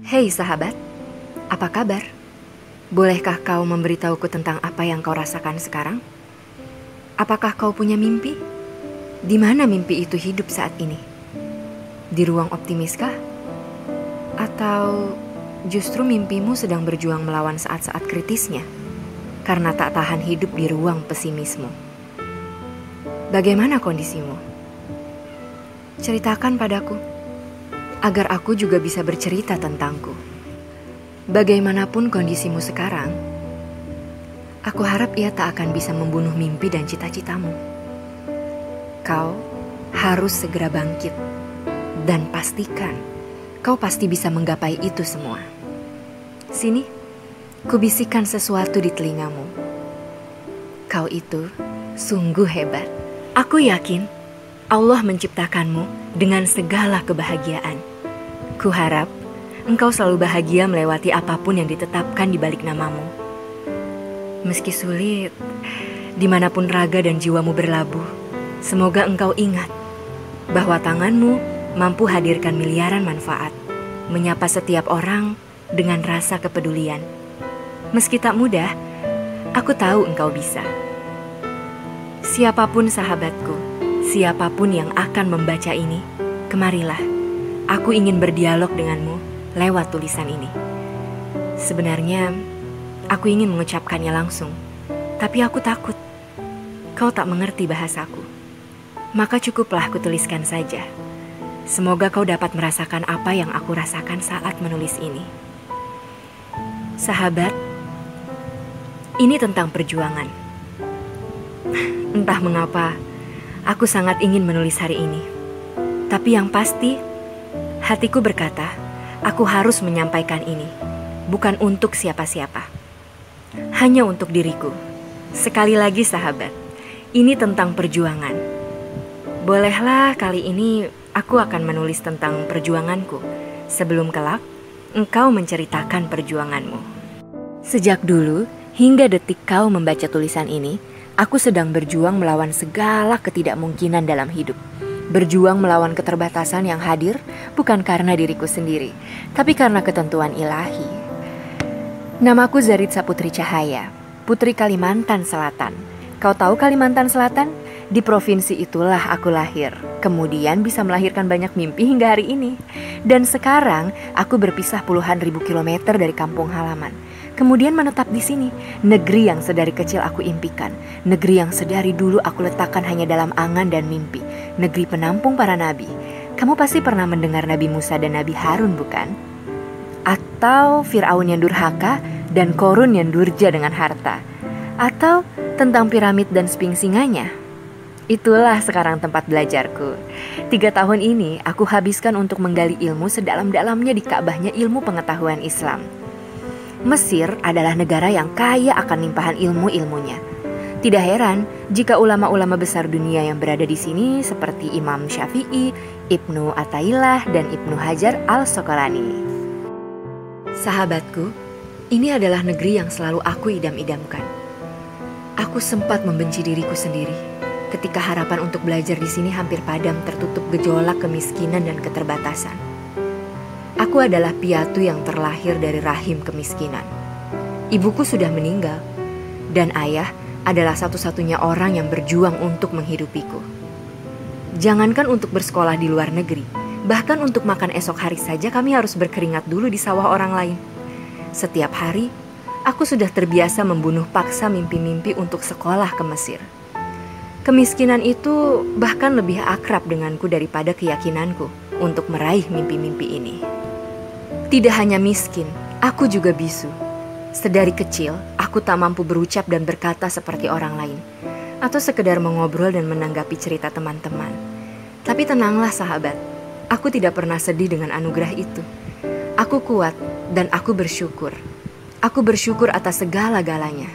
Hei sahabat, apa kabar? Bolehkah kau memberitahuku tentang apa yang kau rasakan sekarang? Apakah kau punya mimpi? Di mana mimpi itu hidup saat ini? Di ruang optimiskah? Atau justru mimpimu sedang berjuang melawan saat-saat kritisnya karena tak tahan hidup di ruang pesimismu? Bagaimana kondisimu? Ceritakan padaku, agar aku juga bisa bercerita tentangku. Bagaimanapun kondisimu sekarang, aku harap ia tak akan bisa membunuh mimpi dan cita-citamu. Kau harus segera bangkit dan pastikan kau pasti bisa menggapai itu semua. Sini, kubisikkan sesuatu di telingamu. Kau itu sungguh hebat. Aku yakin Allah menciptakanmu dengan segala kebahagiaan. Kuharap engkau selalu bahagia melewati apapun yang ditetapkan di balik namamu. Meski sulit, dimanapun raga dan jiwamu berlabuh, semoga engkau ingat bahwa tanganmu mampu hadirkan miliaran manfaat, menyapa setiap orang dengan rasa kepedulian. Meski tak mudah, aku tahu engkau bisa. Siapapun sahabatku, siapapun yang akan membaca ini, kemarilah, aku ingin berdialog denganmu lewat tulisan ini. Sebenarnya, aku ingin mengucapkannya langsung, tapi aku takut kau tak mengerti bahasaku. Maka cukuplah kutuliskan saja. Semoga kau dapat merasakan apa yang aku rasakan saat menulis ini. Sahabat, ini tentang perjuangan. Entah mengapa, aku sangat ingin menulis hari ini. Tapi yang pasti, hatiku berkata, aku harus menyampaikan ini. Bukan untuk siapa-siapa. Hanya untuk diriku. Sekali lagi sahabat, ini tentang perjuangan. Bolehlah kali ini aku akan menulis tentang perjuanganku. Sebelum kelak, engkau menceritakan perjuanganmu. Sejak dulu, hingga detik kau membaca tulisan ini, aku sedang berjuang melawan segala ketidakmungkinan dalam hidup. Berjuang melawan keterbatasan yang hadir bukan karena diriku sendiri, tapi karena ketentuan ilahi. Namaku Zaritza Putri Cahaya, Putri Kalimantan Selatan. Kau tahu Kalimantan Selatan? Di provinsi itulah aku lahir. Kemudian bisa melahirkan banyak mimpi hingga hari ini. Dan sekarang aku berpisah puluhan ribu kilometer dari kampung halaman. Kemudian menetap di sini, negeri yang sedari kecil aku impikan, negeri yang sedari dulu aku letakkan hanya dalam angan dan mimpi, negeri penampung para nabi. Kamu pasti pernah mendengar Nabi Musa dan Nabi Harun, bukan? Atau Fir'aun yang durhaka dan Korun yang durja dengan harta. Atau tentang piramid dan sphinx singanya. Itulah sekarang tempat belajarku. 3 tahun ini aku habiskan untuk menggali ilmu sedalam-dalamnya di Ka'bahnya ilmu pengetahuan Islam. Mesir adalah negara yang kaya akan limpahan ilmu-ilmunya. Tidak heran jika ulama-ulama besar dunia yang berada di sini seperti Imam Syafi'i, Ibnu Athaillah, dan Ibnu Hajar al-Asqalani. Sahabatku, ini adalah negeri yang selalu aku idam-idamkan. Aku sempat membenci diriku sendiri ketika harapan untuk belajar di sini hampir padam tertutup gejolak kemiskinan dan keterbatasan. Aku adalah piatu yang terlahir dari rahim kemiskinan. Ibuku sudah meninggal, dan ayah adalah satu-satunya orang yang berjuang untuk menghidupiku. Jangankan untuk bersekolah di luar negeri, bahkan untuk makan esok hari saja kami harus berkeringat dulu di sawah orang lain. Setiap hari, aku sudah terbiasa membunuh paksa mimpi-mimpi untuk sekolah ke Mesir. Kemiskinan itu bahkan lebih akrab denganku daripada keyakinanku untuk meraih mimpi-mimpi ini. Tidak hanya miskin, aku juga bisu. Sedari kecil, aku tak mampu berucap dan berkata seperti orang lain, atau sekedar mengobrol dan menanggapi cerita teman-teman. Tapi tenanglah sahabat, aku tidak pernah sedih dengan anugerah itu. Aku kuat dan aku bersyukur. Aku bersyukur atas segala-galanya.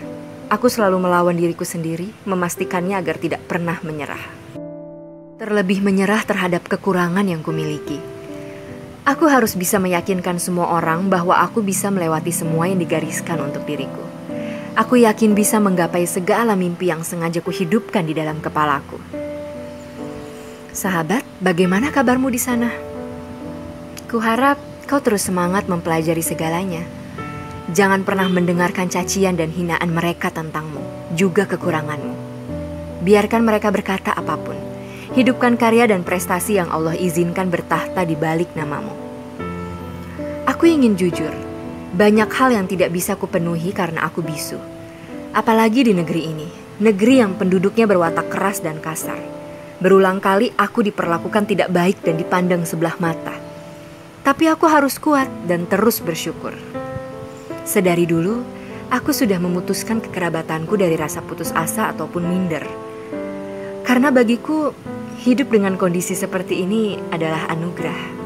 Aku selalu melawan diriku sendiri, memastikannya agar tidak pernah menyerah. Terlebih menyerah terhadap kekurangan yang kumiliki. Aku harus bisa meyakinkan semua orang bahwa aku bisa melewati semua yang digariskan untuk diriku. Aku yakin bisa menggapai segala mimpi yang sengaja kuhidupkan di dalam kepalaku. Sahabat, bagaimana kabarmu di sana? Kuharap kau terus semangat mempelajari segalanya. Jangan pernah mendengarkan cacian dan hinaan mereka tentangmu, juga kekuranganmu. Biarkan mereka berkata apapun. Hidupkan karya dan prestasi yang Allah izinkan bertahta di balik namamu. Aku ingin jujur, banyak hal yang tidak bisa kupenuhi karena aku bisu. Apalagi di negeri ini, negeri yang penduduknya berwatak keras dan kasar. Berulang kali aku diperlakukan tidak baik dan dipandang sebelah mata. Tapi aku harus kuat dan terus bersyukur. Sedari dulu, aku sudah memutuskan kekerabatanku dari rasa putus asa ataupun minder. Karena bagiku, hidup dengan kondisi seperti ini adalah anugerah.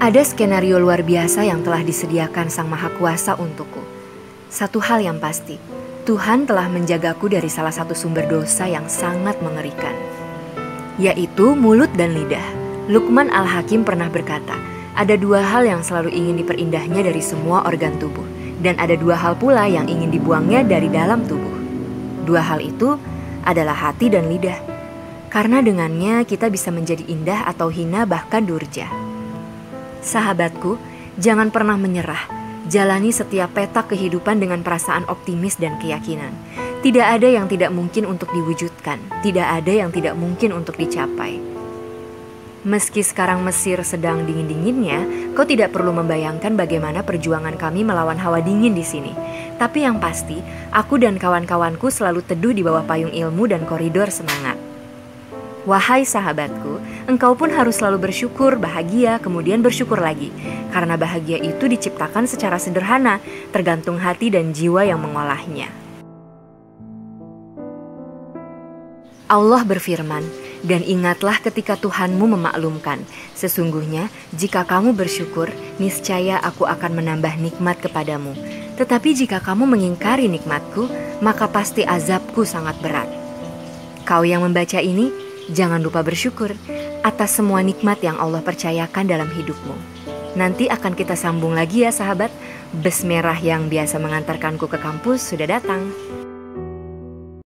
Ada skenario luar biasa yang telah disediakan Sang Maha Kuasa untukku. Satu hal yang pasti, Tuhan telah menjagaku dari salah satu sumber dosa yang sangat mengerikan, yaitu mulut dan lidah. Luqman Al-Hakim pernah berkata, ada dua hal yang selalu ingin diperindahnya dari semua organ tubuh, dan ada dua hal pula yang ingin dibuangnya dari dalam tubuh. Dua hal itu adalah hati dan lidah, karena dengannya kita bisa menjadi indah atau hina bahkan durja. Sahabatku, jangan pernah menyerah. Jalani setiap peta kehidupan dengan perasaan optimis dan keyakinan. Tidak ada yang tidak mungkin untuk diwujudkan, tidak ada yang tidak mungkin untuk dicapai. Meski sekarang Mesir sedang dingin-dinginnya, kau tidak perlu membayangkan bagaimana perjuangan kami melawan hawa dingin di sini. Tapi yang pasti, aku dan kawan-kawanku selalu teduh di bawah payung ilmu dan koridor semangat. Wahai sahabatku, engkau pun harus selalu bersyukur, bahagia, kemudian bersyukur lagi. Karena bahagia itu diciptakan secara sederhana, tergantung hati dan jiwa yang mengolahnya. Allah berfirman, dan ingatlah ketika Tuhanmu memaklumkan, sesungguhnya jika kamu bersyukur, niscaya aku akan menambah nikmat kepadamu. Tetapi jika kamu mengingkari nikmatku, maka pasti azabku sangat berat. Kau yang membaca ini, jangan lupa bersyukur atas semua nikmat yang Allah percayakan dalam hidupmu. Nanti akan kita sambung lagi ya sahabat. Bus merah yang biasa mengantarkanku ke kampus sudah datang.